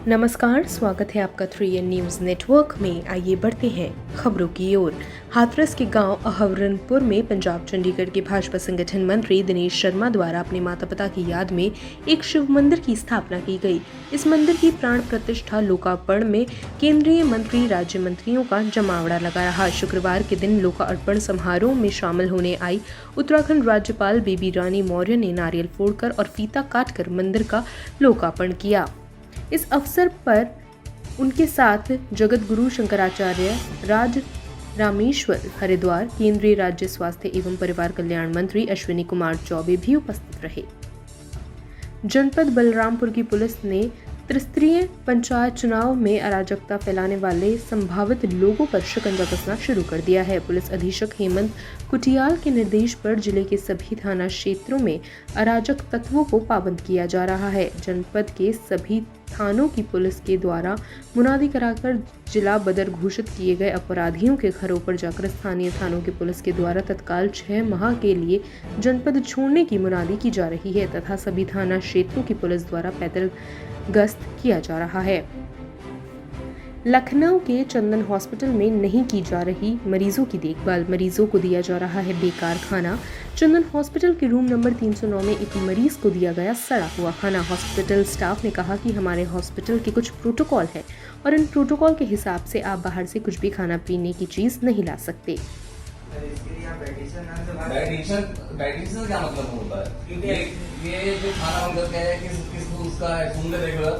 नमस्कार, स्वागत है आपका 3N न्यूज़ नेटवर्क में। आइए बढ़ते हैं खबरों की ओर। हाथरस के गांव अहवरनपुर में पंजाब चंडीगढ़ के भाजपा संगठन मंत्री दिनेश शर्मा द्वारा अपने माता पिता की याद में एक शिव मंदिर की स्थापना की गई। इस मंदिर की प्राण प्रतिष्ठा लोकार्पण में केंद्रीय मंत्री राज्य मंत्रियों का जमावड़ा लगा रहा। शुक्रवार के दिन लोकार्पण समारोह में शामिल होने आई उत्तराखंड राज्यपाल बेबी रानी मौर्य ने नारियल फोड़कर और फीता काटकर मंदिर का लोकार्पण किया। इस अवसर पर उनके साथ जगत गुरु शंकराचार्य राज रामेश्वर हरिद्वार, केंद्रीय राज्य स्वास्थ्य एवं परिवार कल्याण मंत्री अश्विनी कुमार चौबे भी उपस्थित रहे। जनपद बलरामपुर की पुलिस ने त्रिस्तरीय पंचायत चुनाव में अराजकता फैलाने वाले संभावित लोगों पर शिकंजा कसना शुरू कर दिया है। पुलिस अधीक्षक हेमंत कुटियाल के निर्देश पर जिले के सभी थाना क्षेत्रों में अराजक तत्वों को पाबंद किया जा रहा है। जनपद के सभी थानों की पुलिस के द्वारा मुनादी कराकर जिला बदर घोषित किए गए अपराधियों के घरों पर जाकर स्थानीय थानों की पुलिस के द्वारा तत्काल 6 माह के लिए जनपद छोड़ने की मुनादी की जा रही है तथा सभी थाना क्षेत्रों की पुलिस द्वारा पैदल गश्त किया जा रहा है। लखनऊ के चंदन हॉस्पिटल में नहीं की जा रही मरीजों की देखभाल, मरीजों को दिया जा रहा है बेकार खाना। चंदन हॉस्पिटल के रूम नंबर 309 में एक मरीज को दिया गया सड़ा हुआ खाना। हॉस्पिटल स्टाफ ने कहा कि हमारे हॉस्पिटल के कुछ प्रोटोकॉल है और इन प्रोटोकॉल के हिसाब से आप बाहर से कुछ भी खाना पीने की चीज नहीं ला सकते। डाइटिशियन क्या मतलब होता है? ये जो खाना हम करते हैं किस उसका है, सूंघ के देख लो,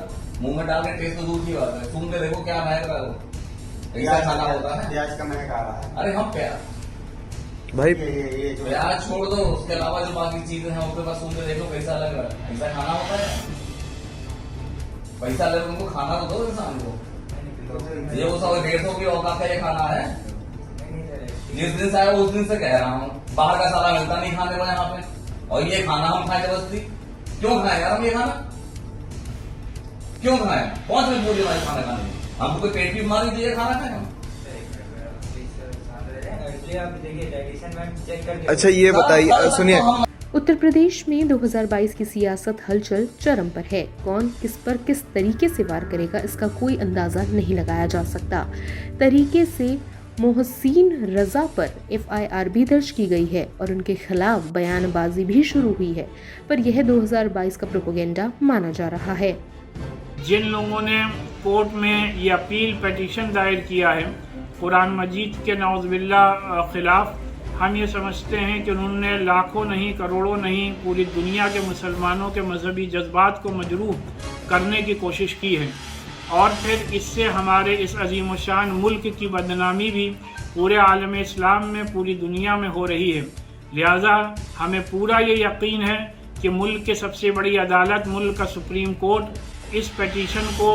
मुंह में डाल के टेस्ट तो दूर की बात है, सूंघ के देखो क्या महक रहा है। ऐसा खाना होता है? प्याज का महक आ रहा है। अरे हम प्याज भाई ये प्याज छोड़ दो, उसके अलावा जो बाकी चीजें हैं उसके पास सूंघ के देखो कैसा लग रहा है। ऐसा खाना होता है? पैसा ले उनको खाना तो दो इंसान को। ये वो 100-150 की औकात का ये खाना है। जिस दिन से आया उस दिन से कह रहा हूँ, बाहर का साला मिलता नहीं खाने को यहाँ पे, और ये खाना हम खाए जबरदस्ती क्यों खाए यार? हम ये खाना क्यों खाए? कौन सी मजबूरी हमारे खाना खाने की? हमको कोई पेट की बीमारी थी ये खाना खाए हम? अच्छा ये बताइए, सुनिए, उत्तर प्रदेश में 2022 की सियासत हलचल चरम पर है। कौन किस पर किस तरीके से वार करेगा इसका कोई अंदाजा नहीं लगाया जा सकता। तरीके से मोहसिन रजा पर FIR भी दर्ज की गई है और उनके खिलाफ बयानबाजी भी शुरू हुई है, पर यह 2022 का प्रोपेगेंडा माना जा रहा है। जिन लोगों ने कोर्ट में ये अपील पिटीशन दायर किया है कुरान मजीद के नौज़बिल्ला खिलाफ, हम ये समझते हैं कि उन्होंने लाखों नहीं करोड़ों नहीं पूरी दुनिया के मुसलमानों के मजहबी जज्बात को मजरूह करने की कोशिश की है और फिर इससे हमारे इस अजीम शान मुल्क की बदनामी भी पूरे आलम इस्लाम में पूरी दुनिया में हो रही है। लिहाजा हमें पूरा ये यकीन है कि मुल्क के सबसे बड़ी अदालत, मुल्क का सुप्रीम कोर्ट इस पिटीशन को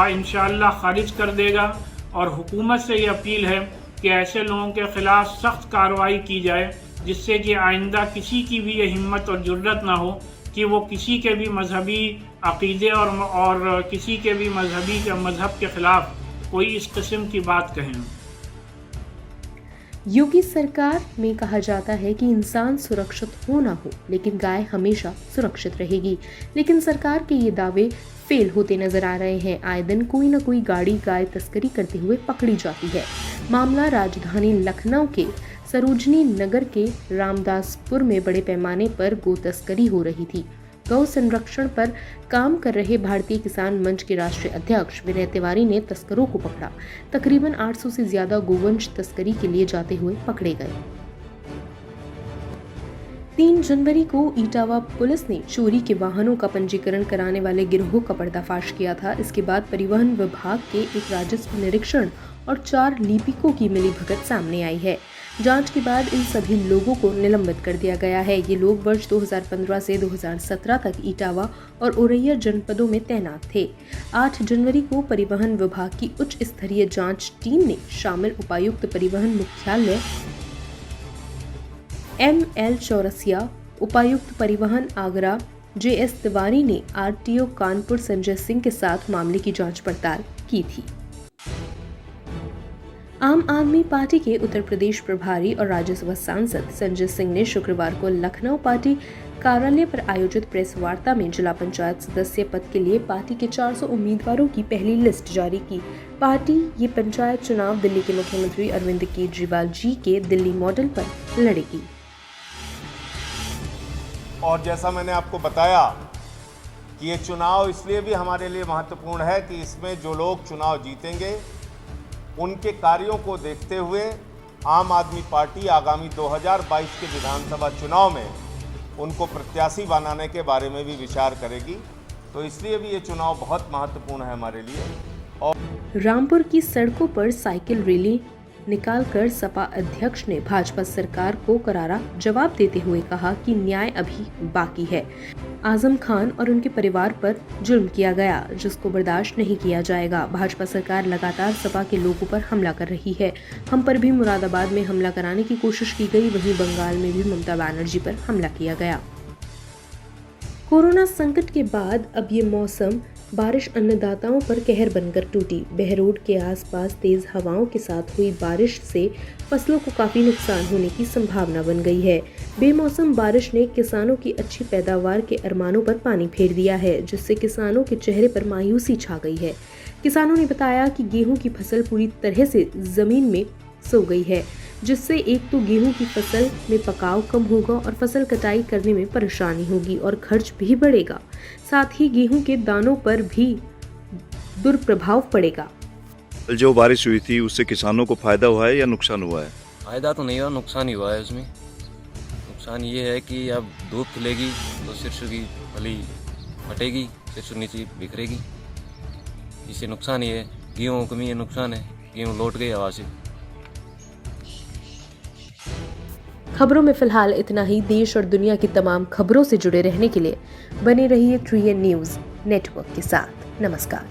इंशाअल्लाह खारिज कर देगा और हुकूमत से ये अपील है कि ऐसे लोगों के खिलाफ सख्त कार्रवाई की जाए जिससे कि आइंदा किसी की भी ये हिम्मत और जुर्रत ना हो कि वो किसी के भी मजहबी अक़ीदे और किसी के भी मजहब के खिलाफ कोई इस किस्म की बात कहें। योगी सरकार में कहा जाता है कि इंसान सुरक्षित हो ना हो लेकिन गाय हमेशा सुरक्षित रहेगी, लेकिन सरकार के ये दावे फेल होते नजर आ रहे हैं। आए दिन कोई न कोई गाड़ी गाय तस्करी करते हुए पकड़ी जाती है। मामला राजधानी लखनऊ के सरोजनी नगर के रामदासपुर में बड़े पैमाने पर गौ तस्करी हो रही थी। गौ संरक्षण पर काम कर रहे भारतीय किसान मंच के राष्ट्रीय अध्यक्ष विनय तिवारी ने तस्करों को पकड़ा। तकरीबन 800 से ज्यादा गोवंश तस्करी के लिए जाते हुए पकड़े गए। 3 जनवरी को इटावा पुलिस ने चोरी के वाहनों का पंजीकरण कराने वाले गिरोह का पर्दाफाश किया था। इसके बाद परिवहन विभाग के एक राजस्व निरीक्षण और 4 लिपिकों की मिलीभगत सामने आई है। जांच के बाद इन सभी लोगों को निलंबित कर दिया गया है। ये लोग वर्ष 2015 से 2017 तक इटावा और औरैया जनपदों में तैनात थे। 8 जनवरी को परिवहन विभाग की उच्च स्तरीय जांच टीम ने शामिल उपायुक्त परिवहन मुख्यालय ML चौरसिया, उपायुक्त परिवहन आगरा JS तिवारी ने RTO कानपुर संजय सिंह के साथ मामले की जांच पड़ताल की थी। आम आदमी पार्टी के उत्तर प्रदेश प्रभारी और राज्यसभा सांसद संजय सिंह ने शुक्रवार को लखनऊ पार्टी कार्यालय पर आयोजित प्रेस वार्ता में जिला पंचायत सदस्य पद के लिए पार्टी के 400 उम्मीदवारों की पहली लिस्ट जारी की। पार्टी ये पंचायत चुनाव दिल्ली के मुख्यमंत्री अरविंद केजरीवाल जी के दिल्ली मॉडल पर लड़ेगी। और जैसा मैंने आपको बताया कि ये चुनाव इसलिए भी हमारे लिए महत्वपूर्ण है कि इसमें जो लोग चुनाव जीतेंगे उनके कार्यों को देखते हुए आम आदमी पार्टी आगामी 2022 के विधानसभा चुनाव में उनको प्रत्याशी बनाने के बारे में भी विचार करेगी। तो इसलिए भी ये चुनाव बहुत महत्वपूर्ण है हमारे लिए। और रामपुर की सड़कों पर साइकिल रैली निकालकर सपा अध्यक्ष ने भाजपा सरकार को करारा जवाब देते हुए कहा कि न्याय अभी बाकी है। आजम खान और उनके परिवार पर जुल्म किया गया, जिसको बर्दाश्त नहीं किया जाएगा। भाजपा सरकार लगातार सपा के लोगों पर हमला कर रही है। हम पर भी मुरादाबाद में हमला कराने की कोशिश की गई, वहीं बंगाल में भी ममता बनर्जी पर हमला किया गया। कोरोना संकट के बाद अब ये मौसम बारिश अन्नदाताओं पर कहर बनकर टूटी। बहरोड के आसपास तेज हवाओं के साथ हुई बारिश से फसलों को काफी नुकसान होने की संभावना बन गई है। बेमौसम बारिश ने किसानों की अच्छी पैदावार के अरमानों पर पानी फेर दिया है, जिससे किसानों के चेहरे पर मायूसी छा गई है। किसानों ने बताया कि गेहूं की फसल पूरी तरह से जमीन में सो गई है, जिससे एक तो गेहूं की फसल में पकाव कम होगा और फसल कटाई करने में परेशानी होगी और खर्च भी बढ़ेगा। साथ ही गेहूं के दानों पर भी दुष्प्रभाव पड़ेगा। जो बारिश हुई थी उससे किसानों को फायदा हुआ है या नुकसान हुआ है? फायदा तो नहीं हुआ, नुकसान ही हुआ है। उसमें नुकसान ये है कि अब धूप खिलेगी तो सिरसों की फली फटेगी, सिरसों नीचे बिखरेगी, इससे नुकसान ही है। गेहूँ को भी ये नुकसान है, गेहूँ लौट गई हवा से। खबरों में फिलहाल इतना ही। देश और दुनिया की तमाम खबरों से जुड़े रहने के लिए बने रहिए 3N न्यूज़ नेटवर्क के साथ। नमस्कार।